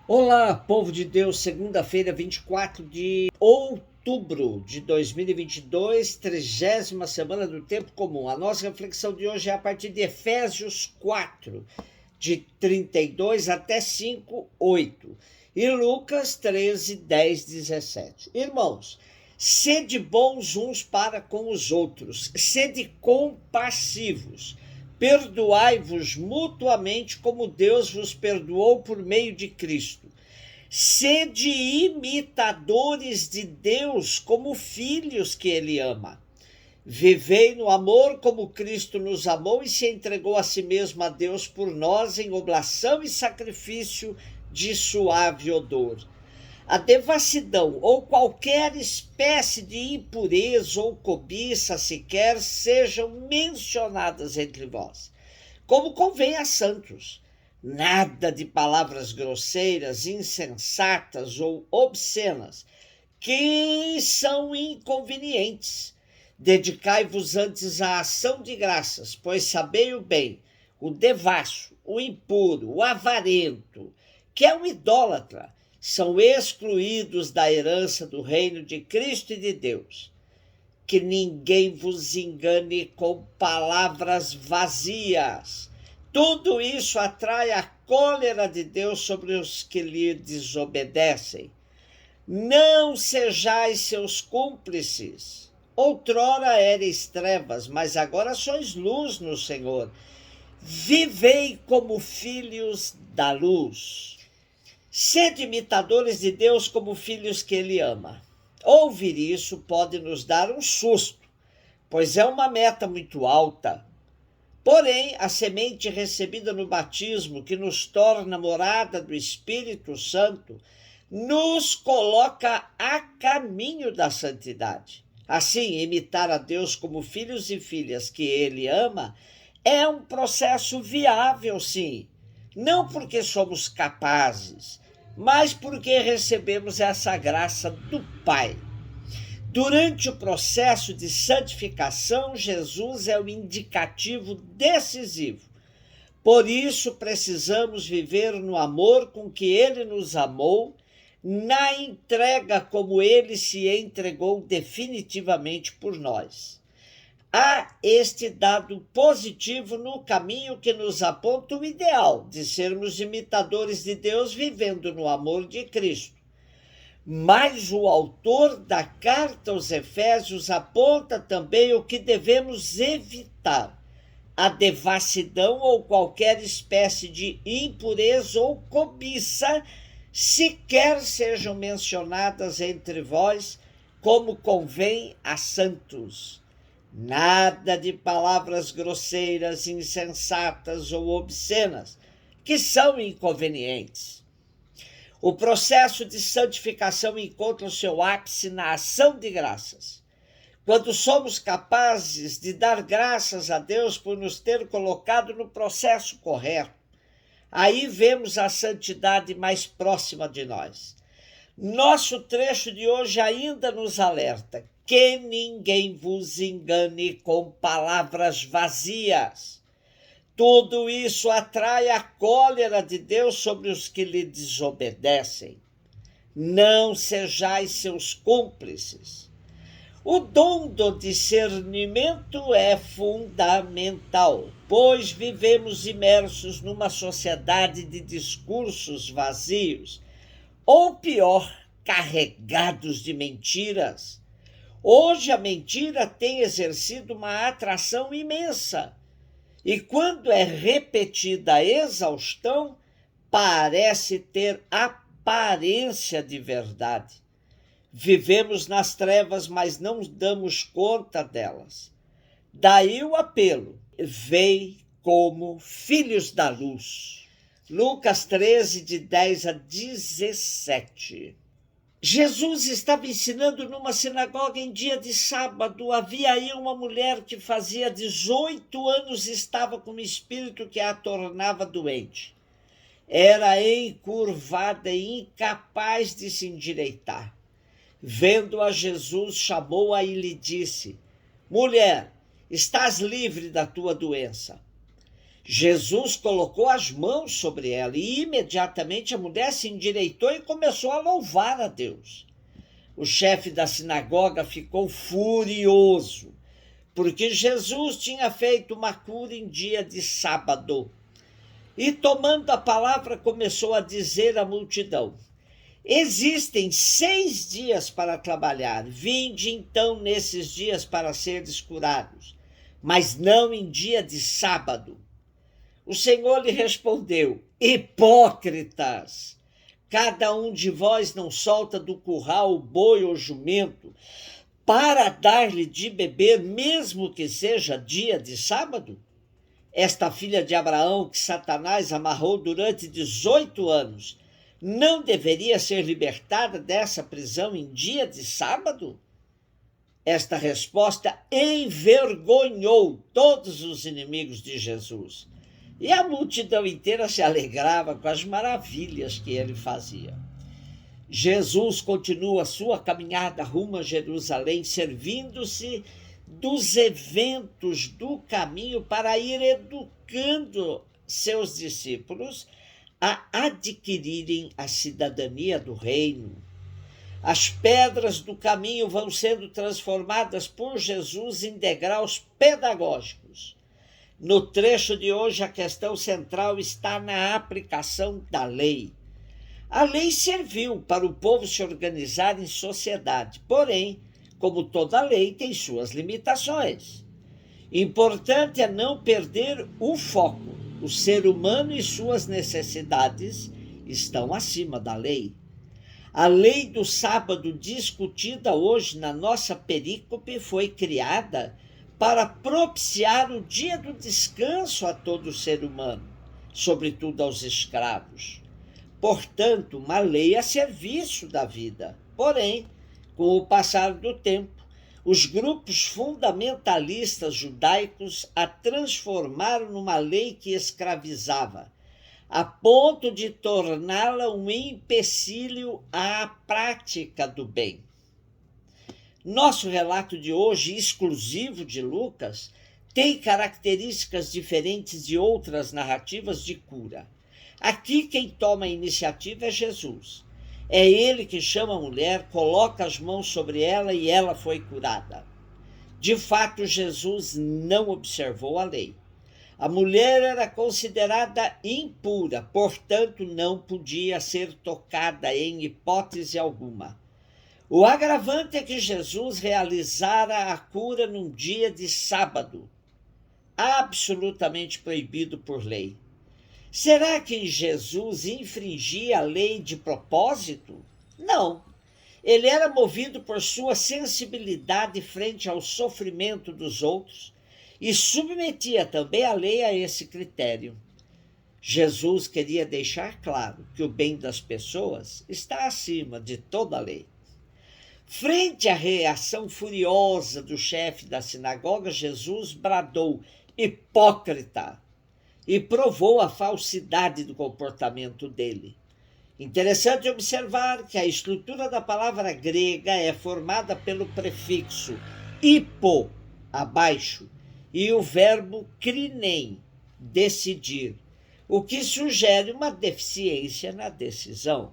Olá, povo de Deus, segunda-feira, 24 de outubro de 2022, 30ª semana do Tempo Comum. A nossa reflexão de hoje é a partir de Efésios 4, de 32 até 5, 8. E Lucas 13, 10, 17. Irmãos, sede bons uns para com os outros, sede compassivos. Perdoai-vos mutuamente como Deus vos perdoou por meio de Cristo. Sede imitadores de Deus como filhos que ele ama. Vivei no amor como Cristo nos amou e se entregou a si mesmo a Deus por nós em oblação e sacrifício de suave odor. A devassidão ou qualquer espécie de impureza ou cobiça sequer sejam mencionadas entre vós, como convém a santos. Nada de palavras grosseiras, insensatas ou obscenas, que são inconvenientes. Dedicai-vos antes à ação de graças, pois sabei o bem, o devasso, o impuro, o avarento, que é um idólatra, são excluídos da herança do reino de Cristo e de Deus. Que ninguém vos engane com palavras vazias. Tudo isso atrai a cólera de Deus sobre os que lhe desobedecem. Não sejais seus cúmplices. Outrora erais trevas, mas agora sois luz no Senhor. Vivei como filhos da luz. Sede imitadores de Deus como filhos que ele ama. Ouvir isso pode nos dar um susto, pois é uma meta muito alta. Porém, a semente recebida no batismo, que nos torna morada do Espírito Santo, nos coloca a caminho da santidade. Assim, imitar a Deus como filhos e filhas que ele ama é um processo viável, sim. Não porque somos capazes, mas porque recebemos essa graça do Pai. Durante o processo de santificação, Jesus é o indicativo decisivo. Por isso, precisamos viver no amor com que ele nos amou, na entrega como ele se entregou definitivamente por nós. Há este dado positivo no caminho que nos aponta o ideal de sermos imitadores de Deus vivendo no amor de Cristo. Mas o autor da carta aos Efésios aponta também o que devemos evitar: a devassidão ou qualquer espécie de impureza ou cobiça, sequer sejam mencionadas entre vós, como convém a santos. Nada de palavras grosseiras, insensatas ou obscenas, que são inconvenientes. O processo de santificação encontra o seu ápice na ação de graças. Quando somos capazes de dar graças a Deus por nos ter colocado no processo correto, aí vemos a santidade mais próxima de nós. Nosso trecho de hoje ainda nos alerta: que ninguém vos engane com palavras vazias. Tudo isso atrai a cólera de Deus sobre os que lhe desobedecem. Não sejais seus cúmplices. O dom do discernimento é fundamental, pois vivemos imersos numa sociedade de discursos vazios, ou pior, carregados de mentiras. Hoje a mentira tem exercido uma atração imensa, e quando é repetida a exaustão, parece ter aparência de verdade. Vivemos nas trevas, mas não damos conta delas. Daí o apelo: vei como filhos da luz. Lucas 13, de 10 a 17. Jesus estava ensinando numa sinagoga em dia de sábado. Havia aí uma mulher que fazia 18 anos estava com um espírito que a tornava doente. Era encurvada e incapaz de se endireitar. Vendo-a, Jesus chamou-a e lhe disse: mulher, estás livre da tua doença. Jesus colocou as mãos sobre ela e imediatamente a mulher se endireitou e começou a louvar a Deus. O chefe da sinagoga ficou furioso, porque Jesus tinha feito uma cura em dia de sábado. E tomando a palavra, começou a dizer à multidão: existem 6 dias para trabalhar, vinde então nesses dias para seres curados, mas não em dia de sábado. O Senhor lhe respondeu: hipócritas! Cada um de vós não solta do curral o boi ou jumento para dar-lhe de beber, mesmo que seja dia de sábado? Esta filha de Abraão, que Satanás amarrou durante 18 anos, não deveria ser libertada dessa prisão em dia de sábado? Esta resposta envergonhou todos os inimigos de Jesus. E a multidão inteira se alegrava com as maravilhas que ele fazia. Jesus continua sua caminhada rumo a Jerusalém, servindo-se dos eventos do caminho para ir educando seus discípulos a adquirirem a cidadania do reino. As pedras do caminho vão sendo transformadas por Jesus em degraus pedagógicos. No trecho de hoje, a questão central está na aplicação da lei. A lei serviu para o povo se organizar em sociedade, porém, como toda lei, tem suas limitações. Importante é não perder o foco. O ser humano e suas necessidades estão acima da lei. A lei do sábado discutida hoje na nossa perícope foi criada para propiciar o dia do descanso a todo ser humano, sobretudo aos escravos. Portanto, uma lei a serviço da vida. Porém, com o passar do tempo, os grupos fundamentalistas judaicos a transformaram numa lei que escravizava, a ponto de torná-la um empecilho à prática do bem. Nosso relato de hoje, exclusivo de Lucas, tem características diferentes de outras narrativas de cura. Aqui quem toma a iniciativa é Jesus. É ele que chama a mulher, coloca as mãos sobre ela e ela foi curada. De fato, Jesus não observou a lei. A mulher era considerada impura, portanto não podia ser tocada em hipótese alguma. O agravante é que Jesus realizara a cura num dia de sábado, absolutamente proibido por lei. Será que Jesus infringia a lei de propósito? Não. Ele era movido por sua sensibilidade frente ao sofrimento dos outros e submetia também a lei a esse critério. Jesus queria deixar claro que o bem das pessoas está acima de toda a lei. Frente à reação furiosa do chefe da sinagoga, Jesus bradou: hipócrita! E provou a falsidade do comportamento dele. Interessante observar que a estrutura da palavra grega é formada pelo prefixo hipo, abaixo, e o verbo krinen, decidir, o que sugere uma deficiência na decisão.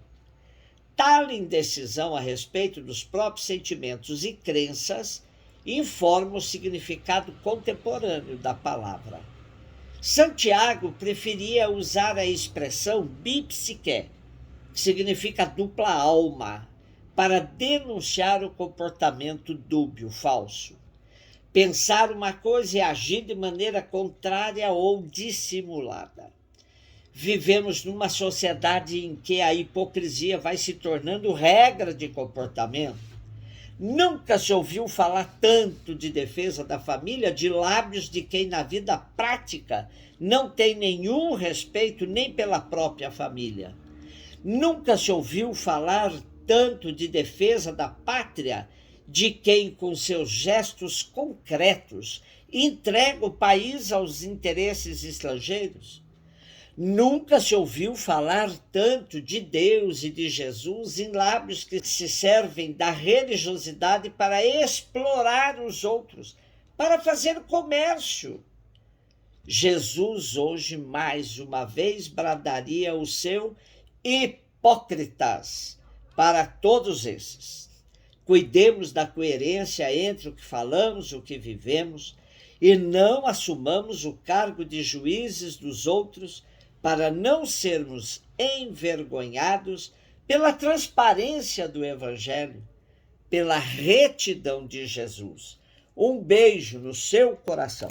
Tal indecisão a respeito dos próprios sentimentos e crenças informa o significado contemporâneo da palavra. Santiago preferia usar a expressão bipsique, que significa dupla alma, para denunciar o comportamento dúbio, falso. Pensar uma coisa e agir de maneira contrária ou dissimulada. Vivemos numa sociedade em que a hipocrisia vai se tornando regra de comportamento. Nunca se ouviu falar tanto de defesa da família de lábios de quem na vida prática não tem nenhum respeito nem pela própria família. Nunca se ouviu falar tanto de defesa da pátria de quem, com seus gestos concretos, entrega o país aos interesses estrangeiros. Nunca se ouviu falar tanto de Deus e de Jesus em lábios que se servem da religiosidade para explorar os outros, para fazer comércio. Jesus hoje mais uma vez bradaria o seu hipócritas para todos esses. Cuidemos da coerência entre o que falamos e o que vivemos e não assumamos o cargo de juízes dos outros para não sermos envergonhados pela transparência do Evangelho, pela retidão de Jesus. Um beijo no seu coração.